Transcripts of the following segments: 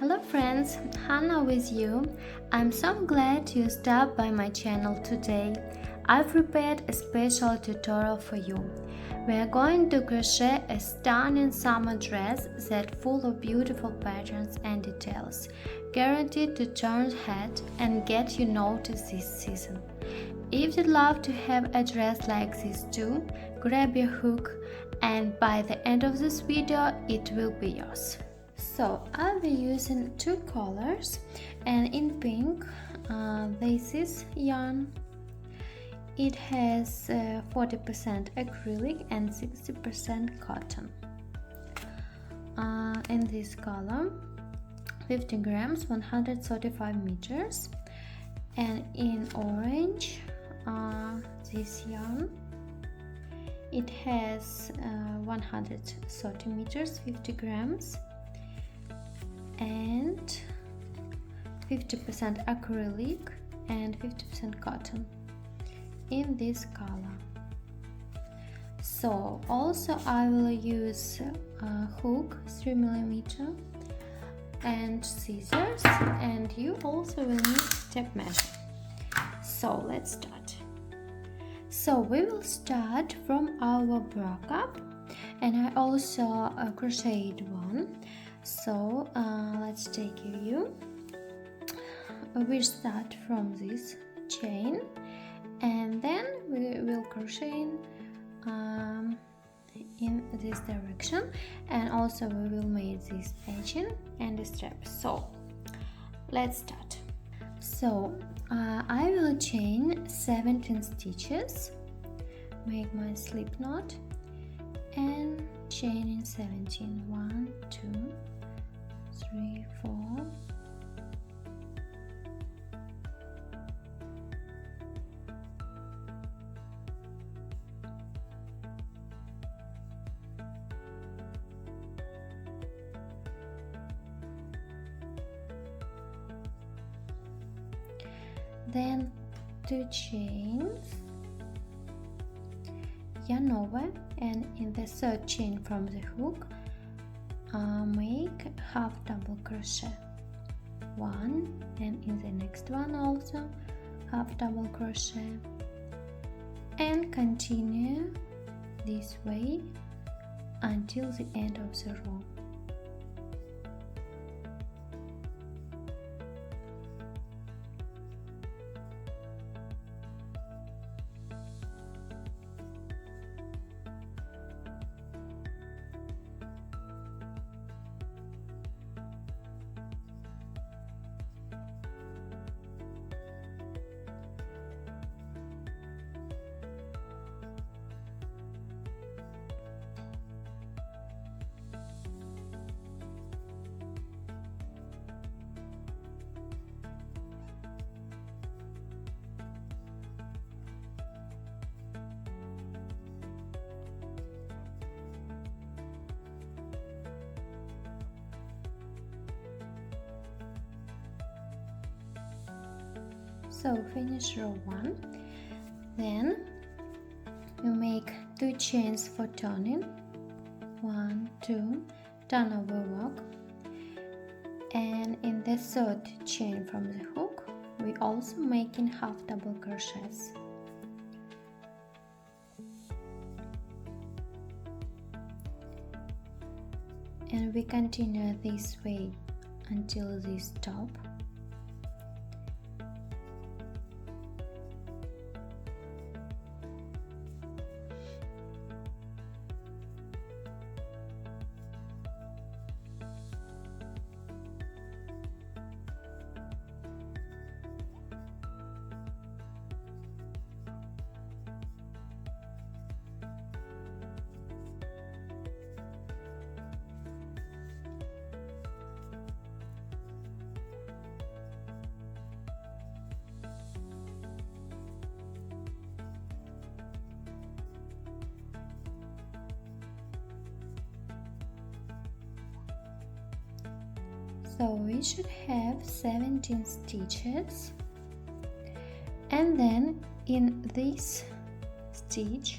Hello friends, Hannah with you. I'm so glad you stopped by my channel today. I've prepared a special tutorial for you. We are going to crochet a stunning summer dress set full of beautiful patterns and details, guaranteed to turn head and get you noticed this season. If you'd love to have a dress like this too, grab your hook and by the end of this video it will be yours. So I'll be using two colors, and in pink this is yarn. It has 40% acrylic and 60% cotton. In this color 50 grams 135 meters, and in orange this yarn, it has 130 meters 50 grams and 50% acrylic and 50% cotton in this color. So also I will use a hook 3mm and scissors, and you also will need tape measure. So let's start. So we will start from our bra cup, and I also crocheted one. So let's take a view. We start from this chain, and then we will crochet in this direction, and also we will make this edging and the strap. So let's start. So I will chain 17 stitches, make my slip knot and chain in 17. 1 2 3 4 then 2 chains, yarn over, and in the third chain from the hook make half double crochet, 1, and in the next one also half double crochet, and continue this way until the end of the row. So finish row 1, then you make 2 chains for turning, 1 2, turn over work, and in the third chain from the hook we also making half double crochets. And we continue this way until this top. So we should have 17 stitches, and then in this stitch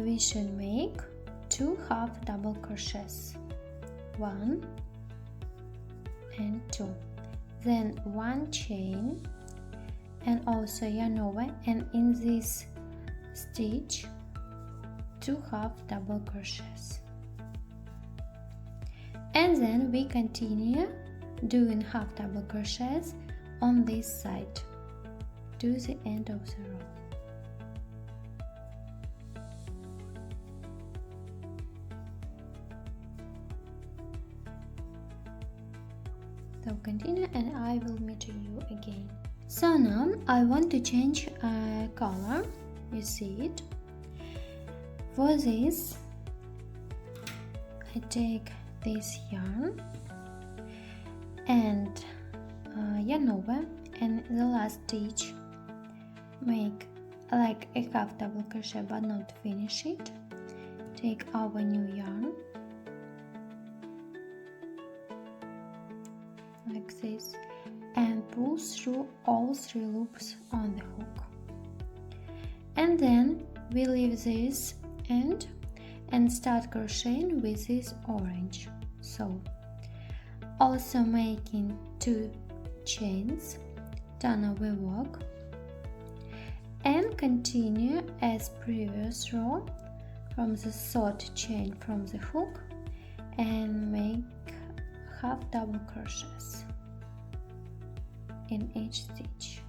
we should make 2 half double crochets. 1 and 2, then 1 chain and also yarn over, and in this stitch 2 half double crochets, and then we continue doing half double crochets on this side to the end of the row. So continue and I will meet you again. So now I want to change color, you see it. For this I take this yarn and yarn over, and the last stitch make like a half double crochet but not finish it. Take our new yarn like this and pull through all 3 loops on the hook, and then we leave this end and start crocheting with this orange. So also making 2 chains, turn over work, and continue as previous row from the 3rd chain from the hook and make half double crochets in each stitch.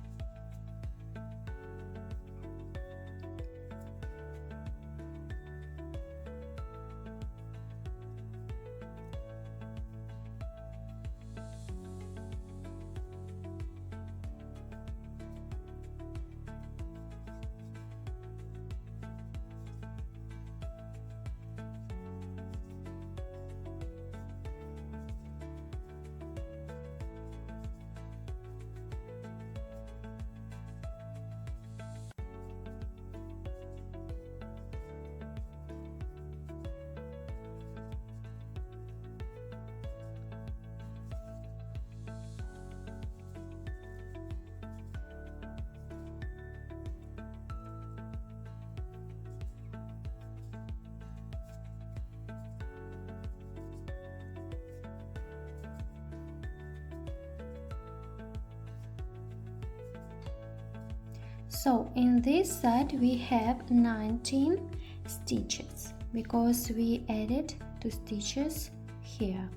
So in this side we have 19 stitches because we added 2 stitches here.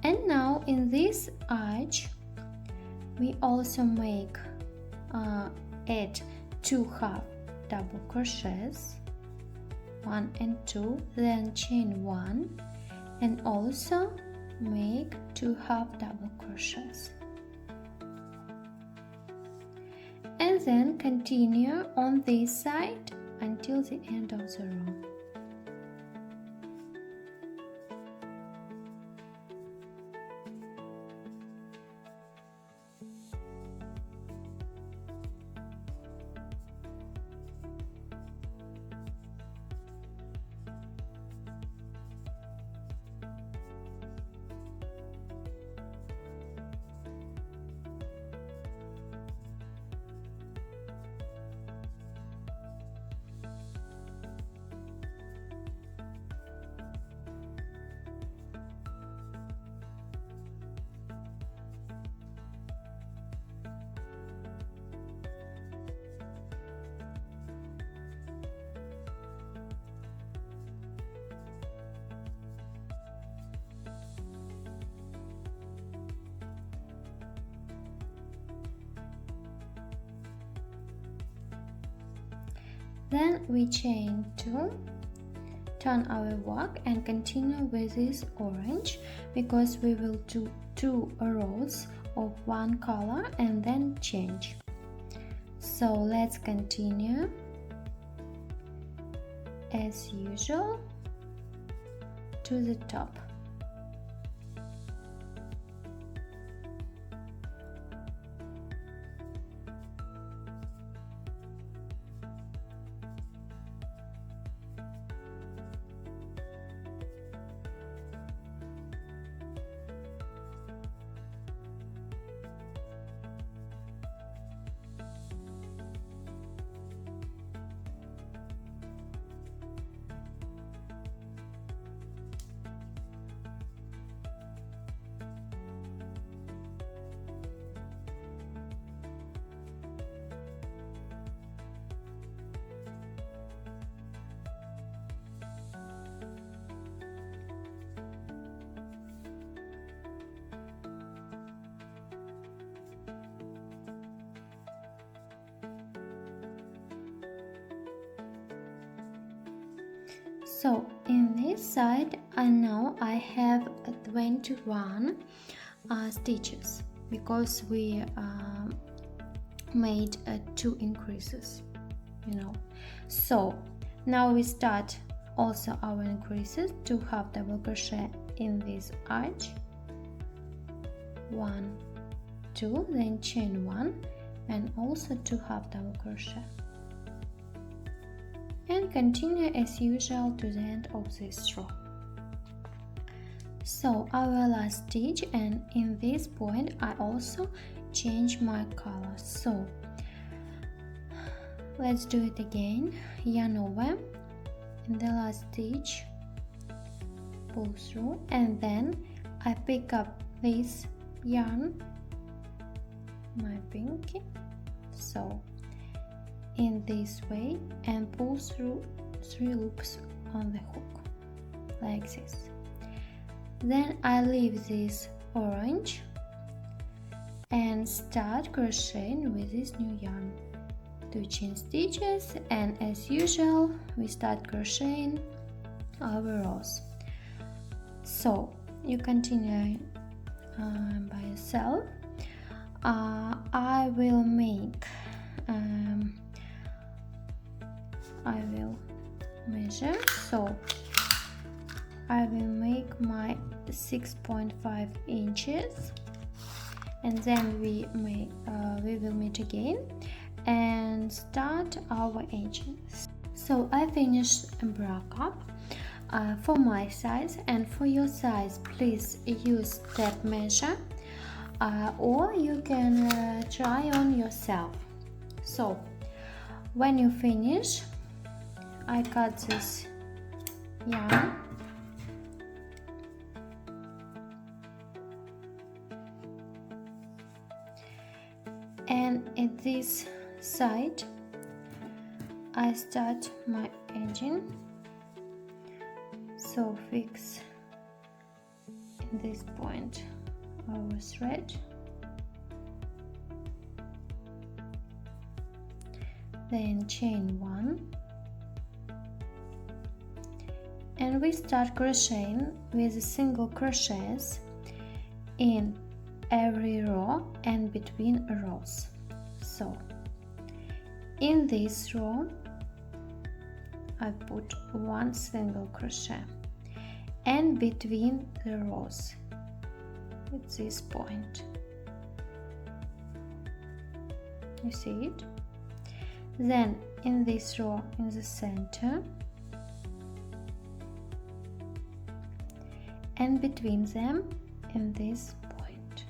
And now in this arch we also make add 2 half double crochets, 1 and 2, then chain 1 and also make 2 half double crochets, and then continue on this side until the end of the row. Then we chain 2, turn our work and continue with this orange because we will do 2 rows of one color and then change. So let's continue as usual to the top. So in this side now I have 21 stitches because we made 2 increases, so now we start also our increases, 2 half double crochet in this arch, 1 2, then chain 1 and also 2 half double crochet, and continue as usual to the end of this row. So our last stitch, and in this point I also change my color, so let's do it again. Yarn over in the last stitch, pull through, and then I pick up this yarn, my pinky, so in this way, and pull through 3 loops on the hook like this. Then I leave this orange and start crocheting with this new yarn, 2 chain stitches, and as usual we start crocheting our rows. So you continue by yourself. I will make I will measure, so I will make my 6.5 inches, and then we will meet again and start our edges. So I finished a bra cup for my size, and for your size please use tape measure, or you can try on yourself. So when you finish, I cut this yarn and at this side I start my edging, so fix in this point our thread, then chain 1, and we start crocheting with single crochets in every row and between rows. So in this row I put 1 single crochet, and between the rows at this point, you see it. Then in this row in the center and between them in this point.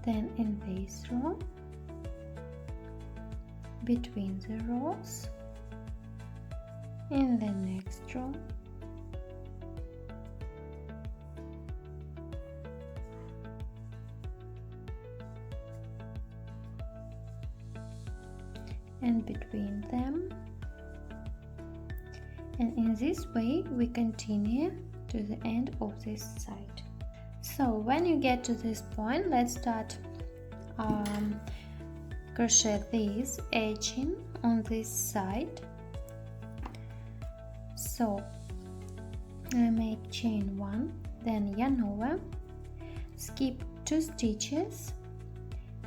Then in this row, between the rows, in the next row, and between them, and in this way we continue to the end of this side. So when you get to this point, let's start crochet this edging on this side. So I make chain 1, then yarn over, skip 2 stitches,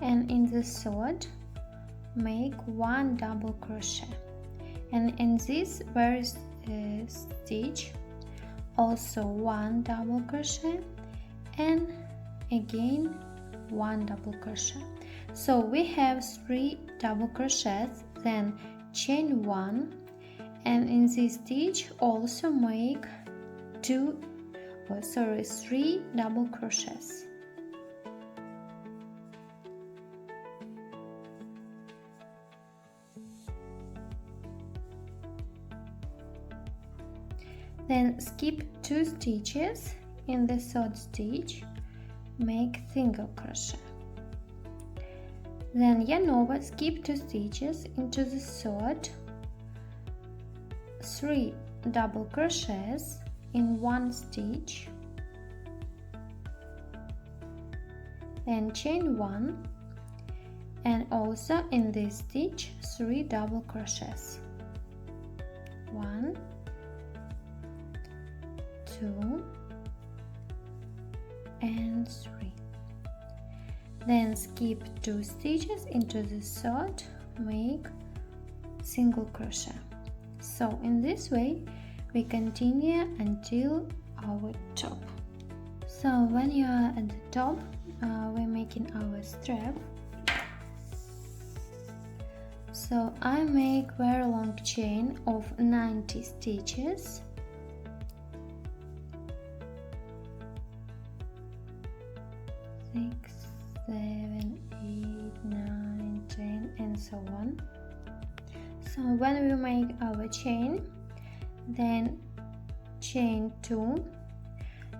and in the third make 1 double crochet, and in this very stitch also 1 double crochet, and again 1 double crochet. So we have 3 double crochets, then chain 1, and in this stitch also make 3 double crochets. Then skip 2 stitches, in the third stitch make single crochet, then yarn over, skip 2 stitches into the third, 3 double crochets in 1 stitch, then chain 1, and also in this stitch 3 double crochets. 1, 2 and 3. Then skip 2 stitches into the third, make single crochet. So in this way we continue until our top. So when you are at the top, we're making our strap. So I make very long chain of 90 stitches. 6, 7, 8, 9, 10 and so on. So when we make our chain, then chain 2,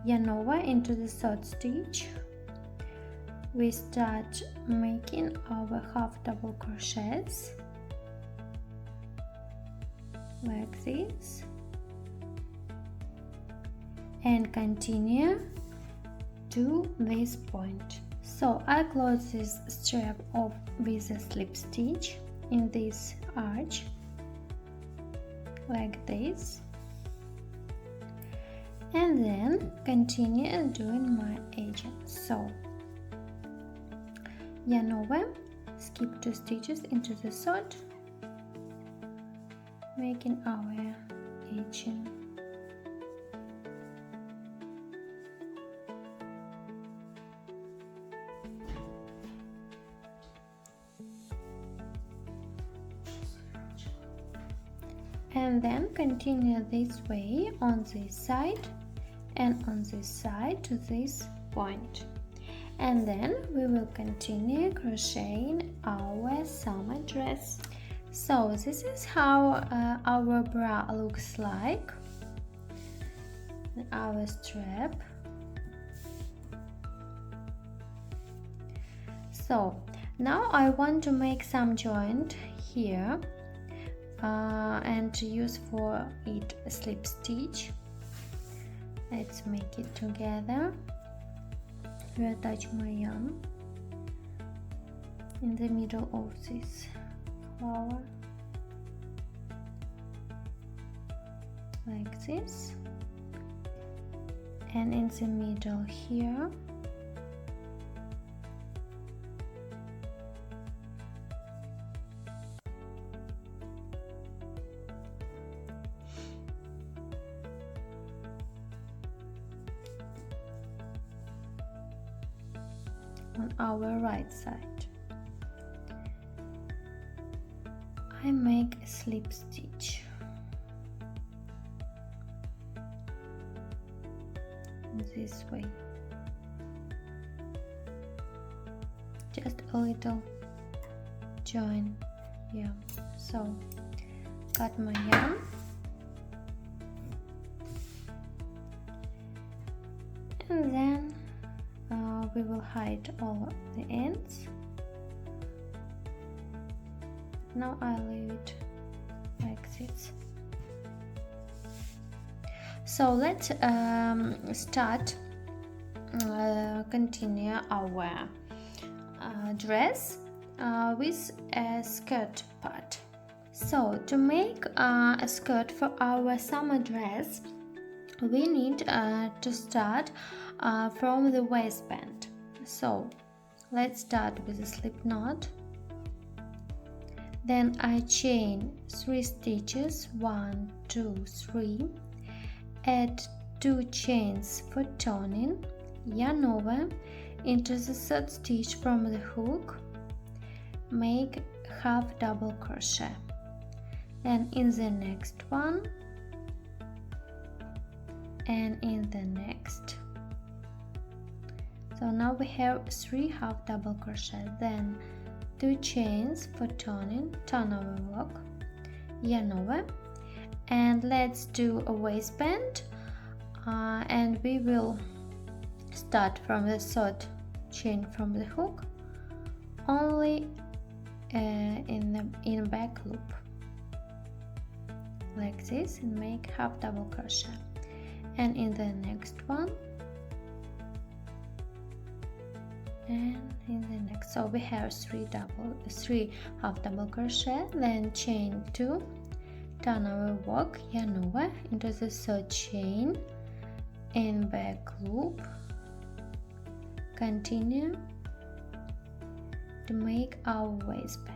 yarn over into the third stitch. We start making our half double crochets like this and continue to this point. So I close this strap off with a slip stitch in this arch like this, and then continue doing my edging. So yarn over, skip 2 stitches into the third, making our edging. And then continue this way on this side and on this side to this point. And then we will continue crocheting our summer dress. So this is how our bra looks like, our strap. So now I want to make some joint here and to use for it a slip stitch. Let's make it together. We attach my yarn in the middle of this flower like this, and in the middle here on our right side. I make a slip stitch this way, just a little join here. So cut my yarn and then we will hide all the ends. Now I leave it like this. So let's start continue our dress with a skirt part. So to make a skirt for our summer dress, we need to start from the waistband. So let's start with a slip knot. Then I chain 3 stitches, 1, 2, 3, add 2 chains for turning, yarn over into the third stitch from the hook, make half double crochet. Then in the next one and in the next. So now we have 3 half double crochet, then 2 chains for turning, turn over work, yarn over, and let's do a waistband, and we will start from the third chain from the hook, only in back loop like this, and make half double crochet, and in the next one and in the next. So we have three half double crochet, then chain 2, turn our work, yarn over into the third chain, in back loop, continue to make our waistband.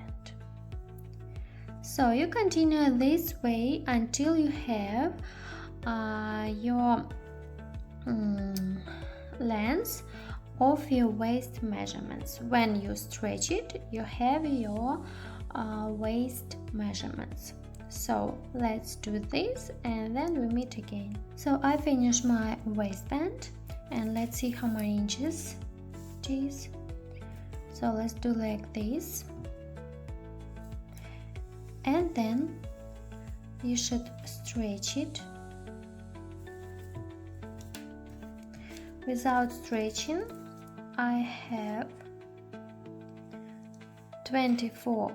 So you continue this way until you have your length of your waist measurements. When you stretch it, you have your waist measurements. So let's do this and then we meet again. So I finished my waistband and let's see how many inches it is. So let's do like this, and then you should stretch it. Without stretching, I have 24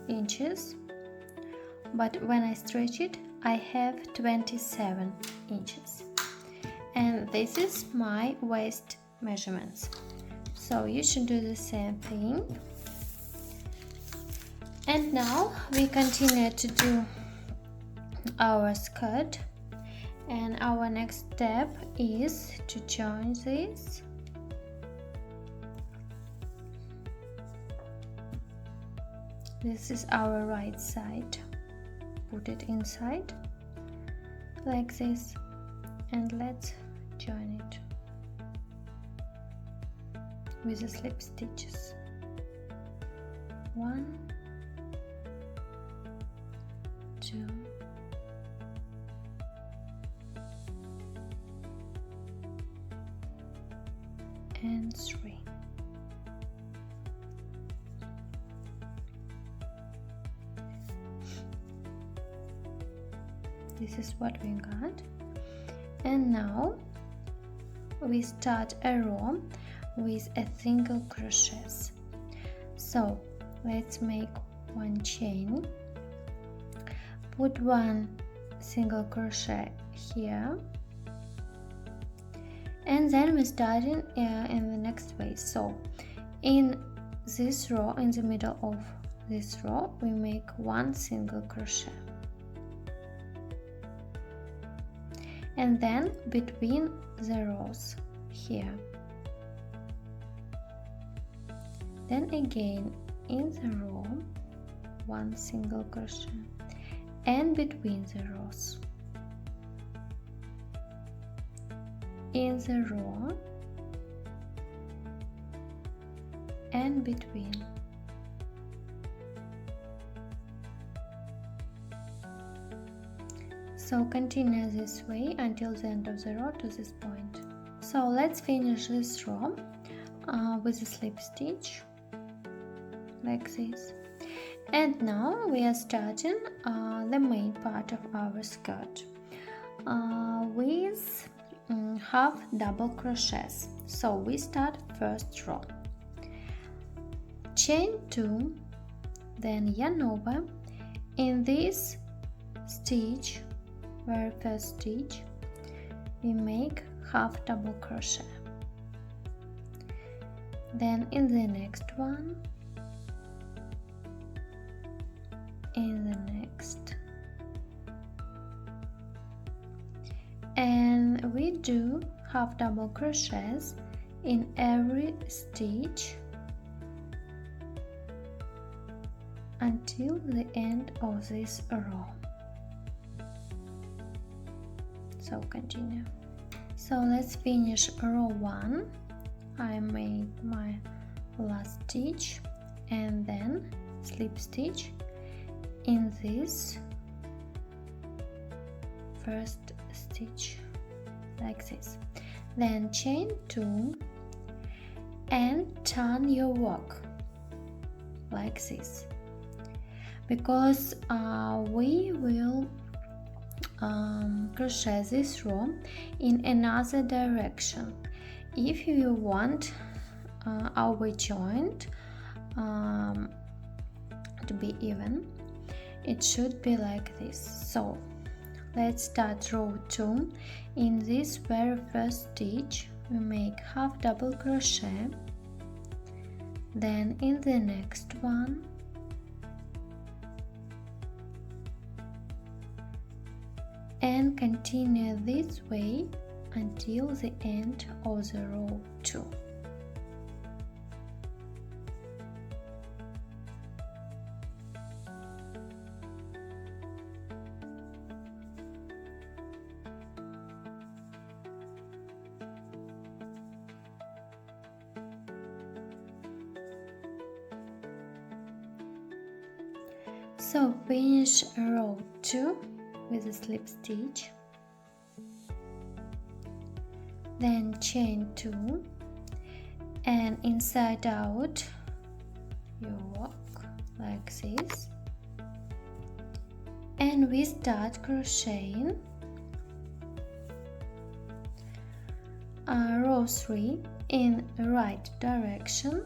inches, but when I stretch it, I have 27 inches. And this is my waist measurements. So you should do the same thing. And now we continue to do our skirt. And our next step is to join this. This is our right side. Put it inside like this and let's join it with the slip stitches. 1, 2, and 3. This is what we got. And now we start a row with a single crochet. So let's make one chain, put one single crochet here, and then we're starting in the next way. So in this row, in the middle of this row, we make one single crochet, and then between the rows here, then again in the row one single crochet, and between the rows, in the row and between. So continue this way until the end of the row to this point. So let's finish this row with a slip stitch like this. And now we are starting the main part of our skirt with half double crochets. So we start first row, chain 2, then yarn over. In this stitch, very first stitch, we make half double crochet. Then in the next one, in the next, and we do half double crochets in every stitch until the end of this row. So continue. So let's finish row 1. I made my last stitch and then slip stitch in this first stitch like this, then chain 2 and turn your work like this, because we will crochet this row in another direction. If you want our joint to be even, it should be like this. So let's start row 2. In this very first stitch we make half double crochet, then in the next one, and continue this way until the end of the row 2. So finish row 2 with a slip stitch, then chain 2, and inside out you walk like this, and we start crocheting row 3 in the right direction,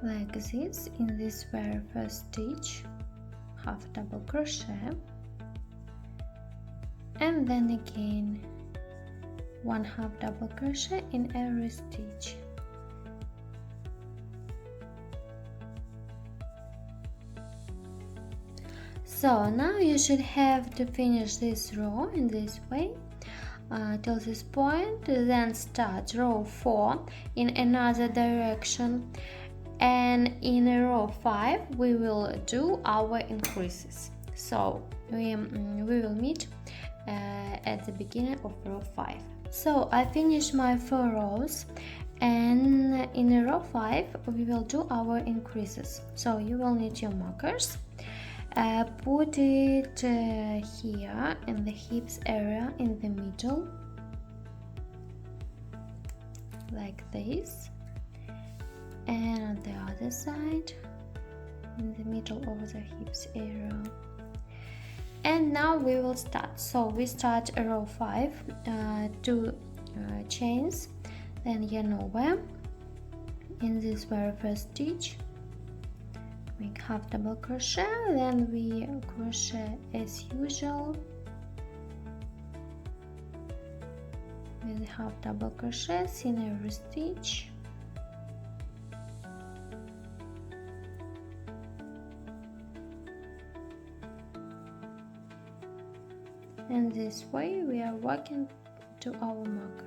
like this. In this very first stitch, half double crochet, and then again 1 half double crochet in every stitch. So now you should have to finish this row in this way till this point, then start row 4 in another direction, and in row 5 we will do our increases. So we will meet at the beginning of row 5. So I finished my 4 rows, and in row 5 we will do our increases. So you will need your markers, put it here in the hips area in the middle, like this, and on the other side in the middle of the hips area. And now we will start. So we start row 5, 2 chains, then yarn over in this very first stitch, make half double crochet, then we crochet as usual with half double crochets in every stitch. And this way we are working to our marker.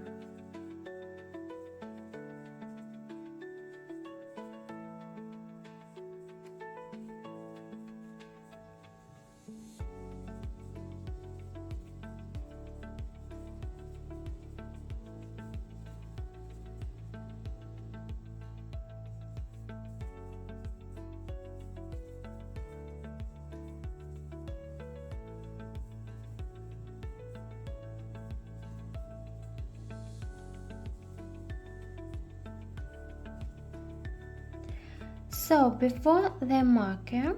So before the marker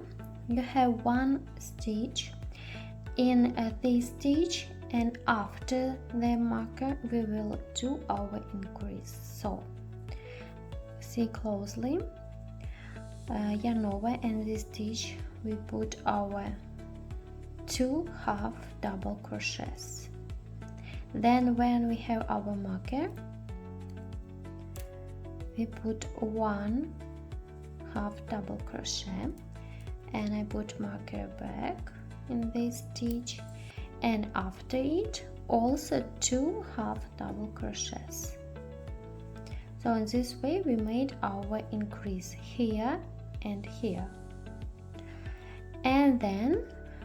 you have 1 stitch in this stitch, and after the marker we will do our increase. So see closely, yarn over, and this stitch we put our 2 half double crochets. Then when we have our marker we put 1 half double crochet, and I put marker back in this stitch, and after it also 2 half double crochets. So in this way we made our increase here and here, and then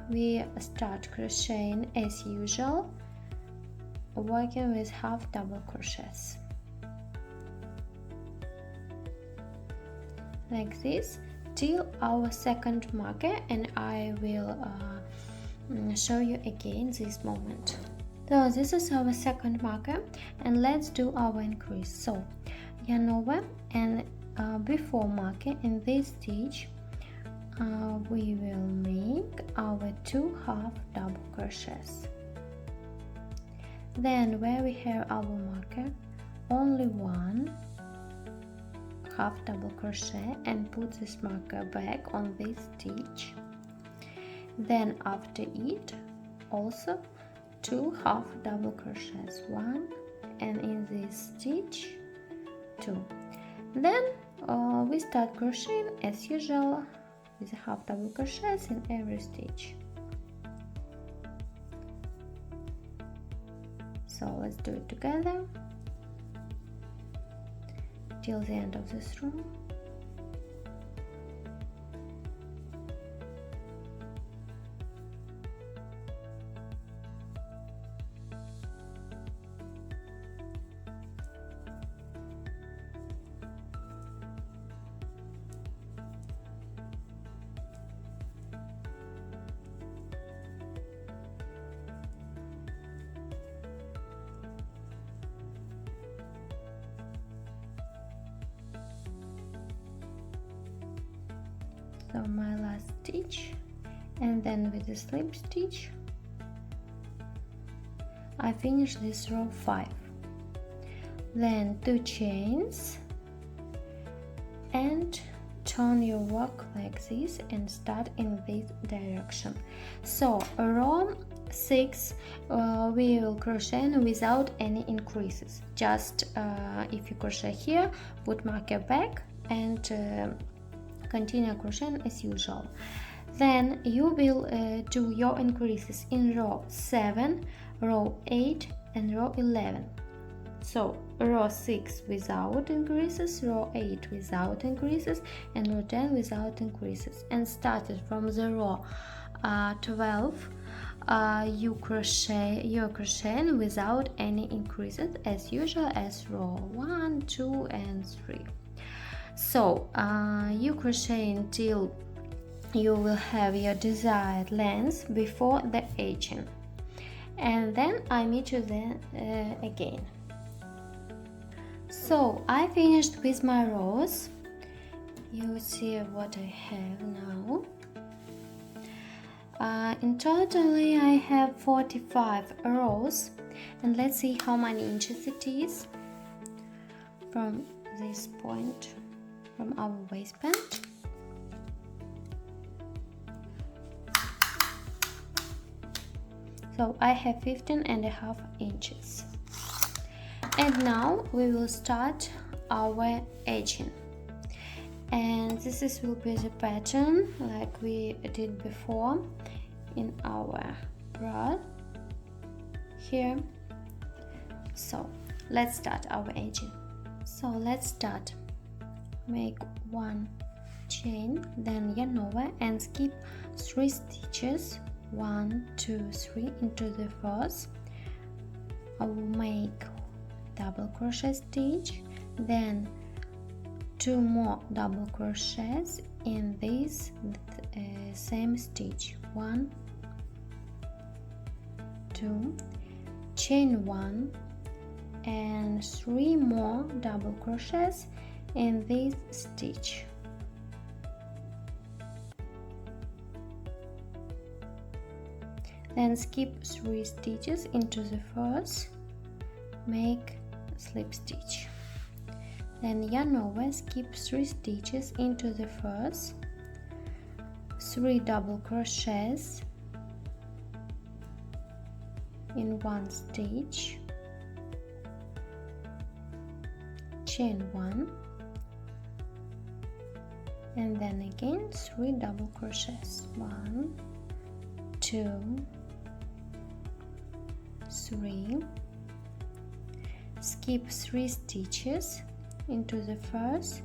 we start crocheting as usual, working with half double crochets like this till our second marker, and I will show you again this moment. So this is our second marker, and let's do our increase. So yarn over, and before marker in this stitch we will make our 2 half double crochets. Then where we have our marker, only 1 half double crochet, and put this marker back on this stitch. Then after it also 2 half double crochets, 1, and in this stitch 2. Then we start crocheting as usual with a half double crochets in every stitch. So let's do it together till the end of this row. So my last stitch, and then with the slip stitch I finish this row 5. Then 2 chains and turn your work like this and start in this direction. So row 6 we will crochet without any increases. Just if you crochet here, put marker back and continue crocheting as usual. Then you will do your increases in row 7, row 8 and row 11. So row 6 without increases, row 8 without increases, and row 10 without increases. And started from the row 12 you're crocheting without any increases as usual as row 1, 2 and 3. So you crochet until you will have your desired length before the edging, and then I meet you then again. So I finished with my rows. You will see what I have now. In total I have 45 rows, and let's see how many inches it is from this point from our waistband. So I have 15.5 inches. And now we will start our edging. And this will be the pattern like we did before in our bra here. So let's start our edging. So let's start. Make 1 chain, then yarn over and skip 3 stitches, 1, 2, 3 into the first. I will make double crochet stitch, then 2 more double crochets in this same stitch, 1, 2, chain 1 and 3 more double crochets in this stitch. Then skip 3 stitches into the first, make slip stitch. Then yarn over, skip 3 stitches into the first, 3 double crochets in one stitch, chain 1, and then again 3 double crochets, 1, 2, 3, skip 3 stitches into the first,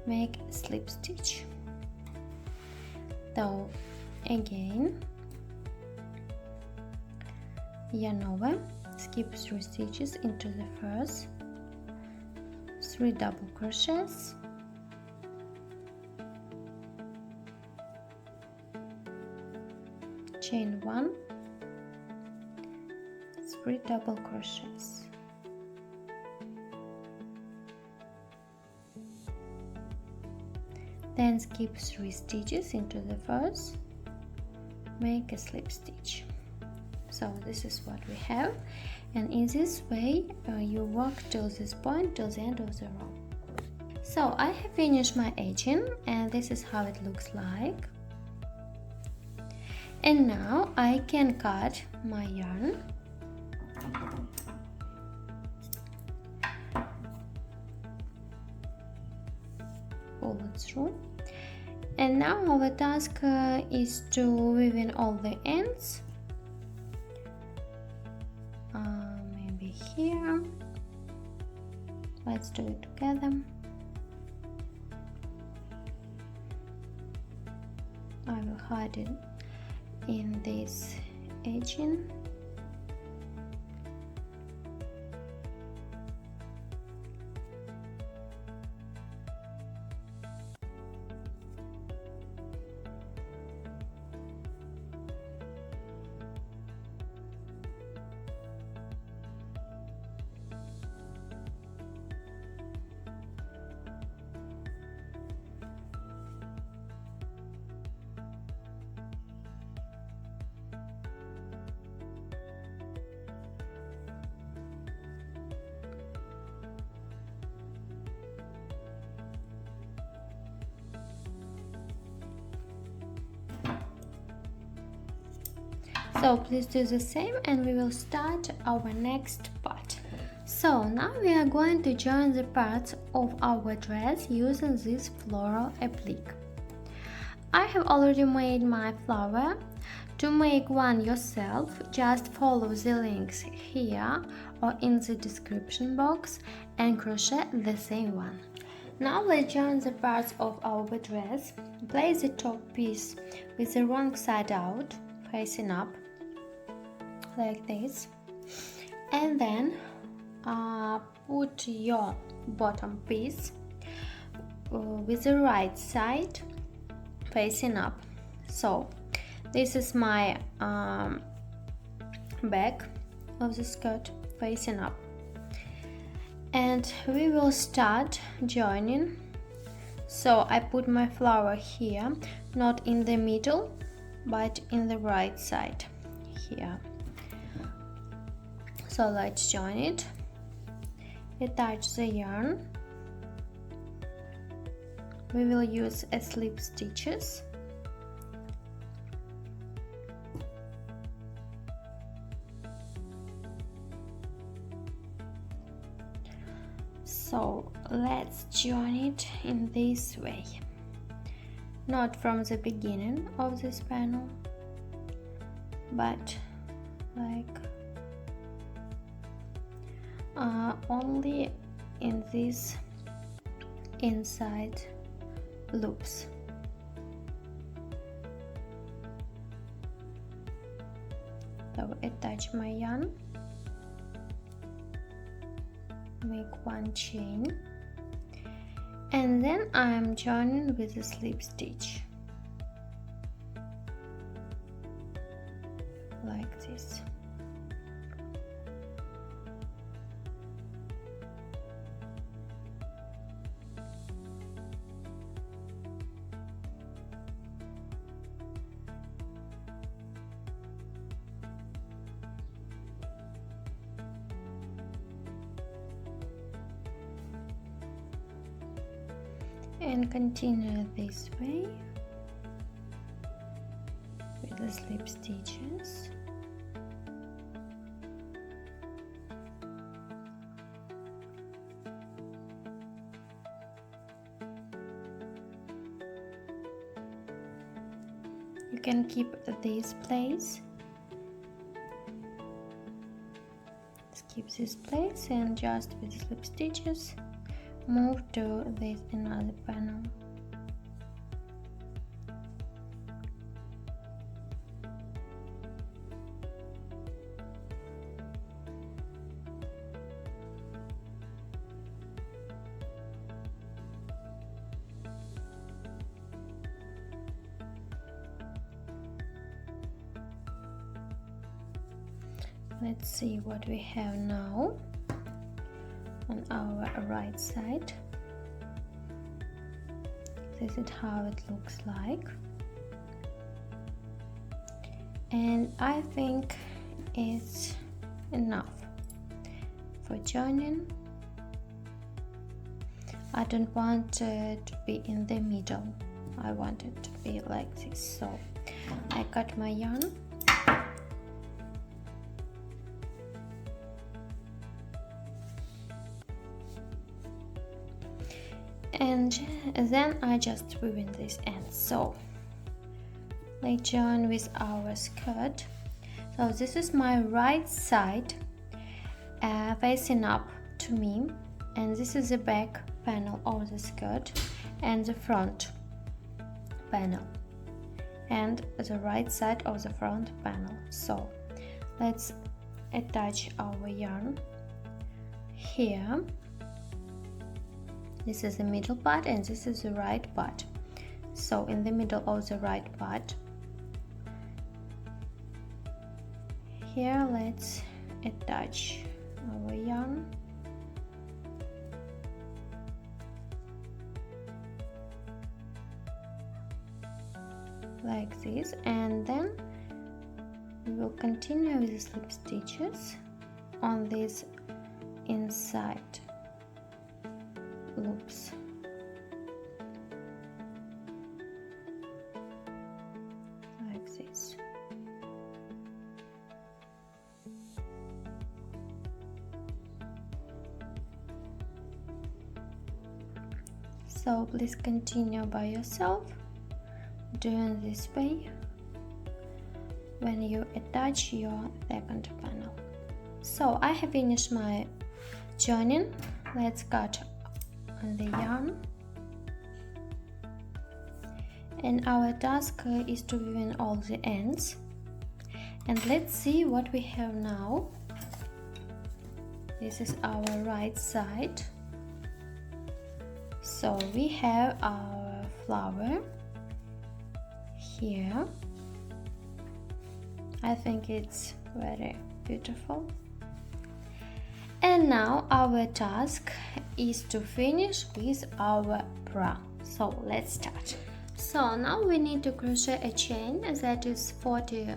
make slip stitch. So again yarn over, skip 3 stitches into the first, 3 double crochets, chain 1, 3 double crochets. Then skip 3 stitches into the first, make a slip stitch. So this is what we have, and in this way you work till this point, till the end of the row. So I have finished my edging, and this is how it looks like. And now I can cut my yarn. pull it through. And now our task is to weave in all the ends. Maybe here. Let's do it together. I will hide it in this edging. So please do the same and we will start our next part. So now we are going to join the parts of our dress using this floral applique. I have already made my flower. To make one yourself, just follow the links here or in the description box and crochet the same one. Now let's join the parts of our dress. Place the top piece with the wrong side out, facing up, like this, and then put your bottom piece with the right side facing up. So this is my back of the skirt facing up, and we will start joining. So I put my flower here, not in the middle but in the right side here. So let's join it. Attach the yarn. We will use a slip stitches. So let's join it in this way, not from the beginning of this panel, but like only in these inside loops. So attach my yarn, make one chain, and then I am joining with a slip stitch like this. And continue this way with the slip stitches. You can keep this place. Keep this place and just with slip stitches move to this another panel. Let's see what we have now on our right side. This is how it looks like, and I think it's enough for joining. I don't want it to be in the middle, I want it to be like this. So I cut my yarn and then I just weave in this end. So let's join with our skirt. So this is my right side facing up to me, and this is the back panel of the skirt and the front panel and the right side of the front panel. So let's attach our yarn here. This is the middle part and this is the right part. So in the middle of the right part here, let's attach our yarn like this, and then we will continue with the slip stitches on these inside loops. Like this. So please continue by yourself doing this way when you attach your second panel. So I have finished my joining. Let's cut on the yarn, and our task is to weave in all the ends. And let's see what we have now. This is our right side. So we have our flower here. I think it's very beautiful. And now our task is to finish with our bra. So let's start. So now we need to crochet a chain that is 40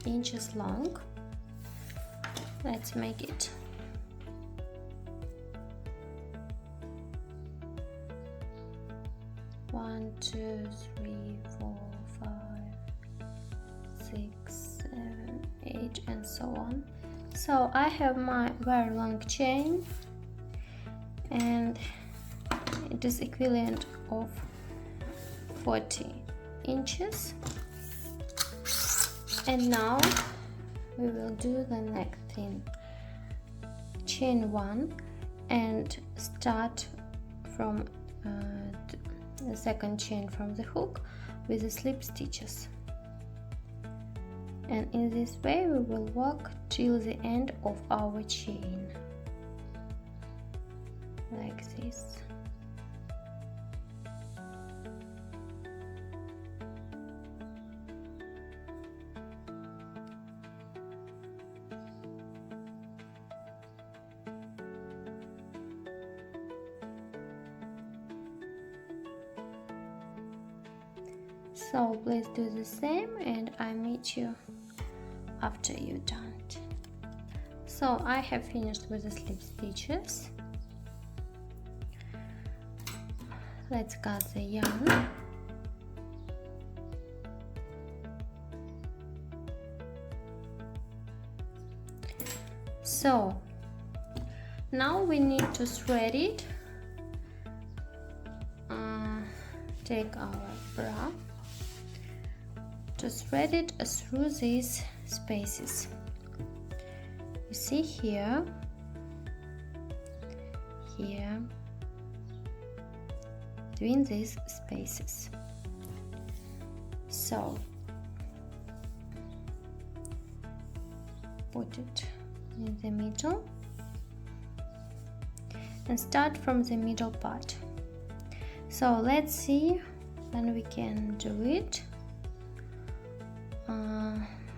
inches long. Let's make it. One, two, three, 4, 5, 6, 7, 8, and so on. So I have my very long chain, and it is equivalent of 40 inches. And now we will do the next thing. Chain 1 and start from the second chain from the hook with the slip stitches, and in this way we will walk till the end of our chain like this. So please do the same, and I meet you after you're done. So I have finished with the slip stitches. Let's cut the yarn. So now we need to thread it. Take our bra to thread it through these spaces. You see here, here, between these spaces. So put it in the middle and start from the middle part. So let's see when we can do it.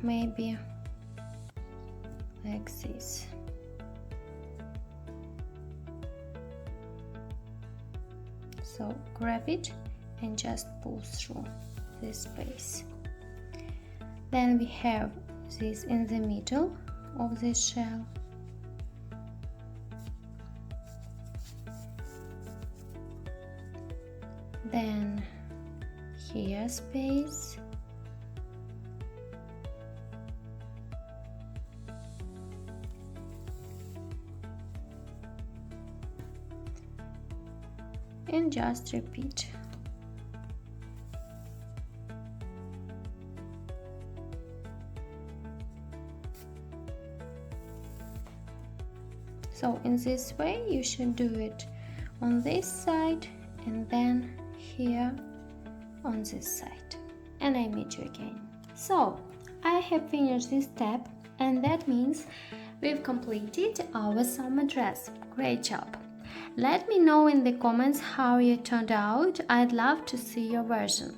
Maybe like this. So grab it and just pull through this space. Then we have this in the middle of this shell. Then here space. and just repeat. So in this way you should do it on this side and then here on this side. And I meet you again. So I have finished this step, and that means we've completed our summer dress. Great job! Let me know in the comments how you turned out. I'd love to see your version.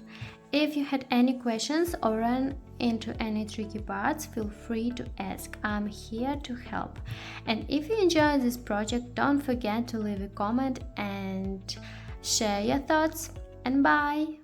If you had any questions or ran into any tricky parts, feel free to ask. I'm here to help. And if you enjoyed this project, don't forget to leave a comment and share your thoughts. And bye!